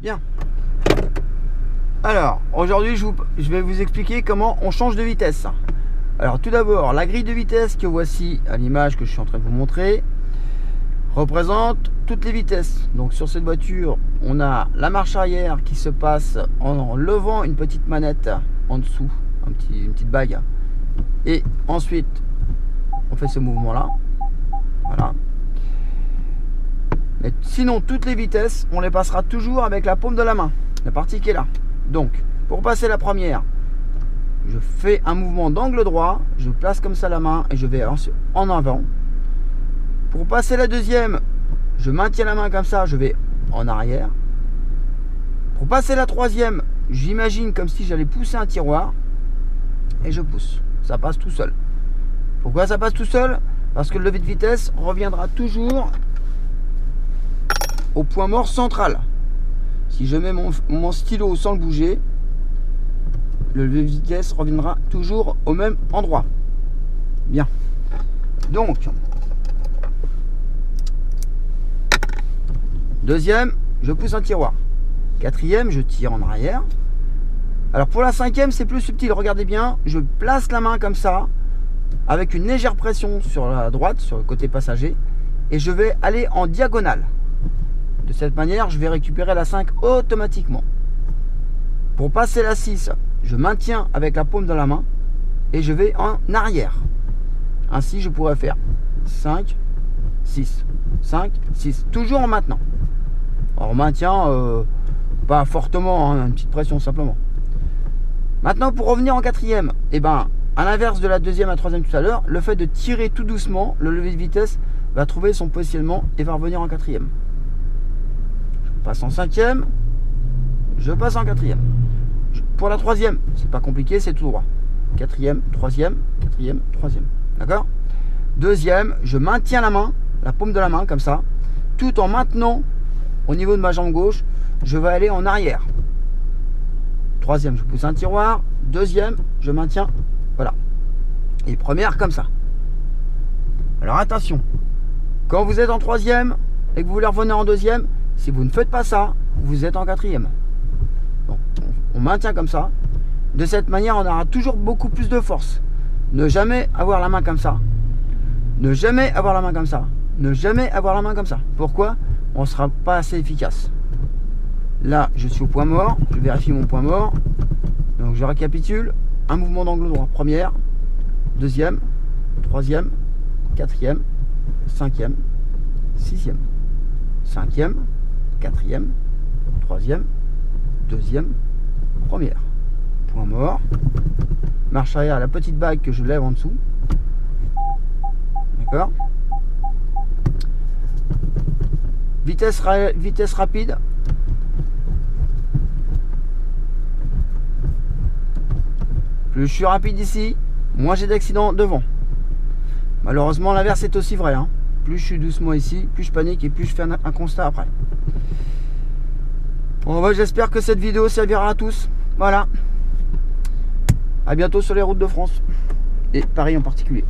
Bien. Alors, aujourd'hui, je vais vous expliquer comment on change de vitesse. Alors, tout d'abord, la grille de vitesse que voici à l'image que je suis en train de vous montrer représente toutes les vitesses. Donc, sur cette voiture, on a la marche arrière qui se passe en levant une petite manette en dessous, une petite bague. Et ensuite, on fait ce mouvement-là. Voilà. Mais sinon, toutes les vitesses, on les passera toujours avec la paume de la main. La partie qui est là. Donc, pour passer la première, je fais un mouvement d'angle droit, je place comme ça la main et je vais en avant. Pour passer la deuxième, je maintiens la main comme ça, je vais en arrière. Pour passer la troisième, j'imagine comme si j'allais pousser un tiroir et je pousse. Ça passe tout seul. Pourquoi ça passe tout seul? Parce que le levier de vitesse reviendra toujours au point mort central. Si je mets mon stylo sans le bouger, le levier de vitesse reviendra toujours au même endroit. Bien. Donc, deuxième, je pousse un tiroir. Quatrième, je tire en arrière. Alors pour la cinquième, c'est plus subtil. Regardez bien, je place la main comme ça, avec une légère pression sur la droite, sur le côté passager, et je vais aller en diagonale. De cette manière, je vais récupérer la 5 automatiquement. Pour passer la 6, je maintiens avec la paume de la main et je vais en arrière. Ainsi, je pourrais faire 5, 6, 5, 6, toujours en maintenant. Alors, on maintient pas fortement, hein, une petite pression simplement. Maintenant, pour revenir en quatrième, et ben, à l'inverse de la deuxième à la troisième tout à l'heure, le fait de tirer tout doucement, le levier de vitesse va trouver son positionnement et va revenir en quatrième. Je passe en cinquième, je passe en quatrième. Pour la troisième, c'est pas compliqué, c'est tout droit. Quatrième, troisième, troisième. D'accord? Deuxième, je maintiens la main, la paume de la main, comme ça, tout en maintenant au niveau de ma jambe gauche, je vais aller en arrière. Troisième, je pousse un tiroir. Deuxième, je maintiens. Voilà. Et première, comme ça. Alors attention, quand vous êtes en troisième et que vous voulez revenir en deuxième, si vous ne faites pas ça, vous êtes en quatrième. Donc, on maintient comme ça. De cette manière, on aura toujours beaucoup plus de force. Ne jamais avoir la main comme ça. Ne jamais avoir la main comme ça. Ne jamais avoir la main comme ça. Pourquoi? On ne sera pas assez efficace. Là, je suis au point mort. Je vérifie mon point mort. Donc, je récapitule. Un mouvement d'angle droit. Première, deuxième, troisième, quatrième, cinquième, sixième, cinquième, quatrième, troisième, deuxième, première. Point mort. Marche arrière, la petite bague que je lève en dessous. D'accord? Vitesse rapide. Plus je suis rapide ici, moins j'ai d'accidents devant. Malheureusement, l'inverse est aussi vrai. Hein. Plus je suis doucement ici, plus je panique et plus je fais un constat après. Bon, bah, j'espère que cette vidéo servira à tous. Voilà. À bientôt sur les routes de France. Et Paris en particulier.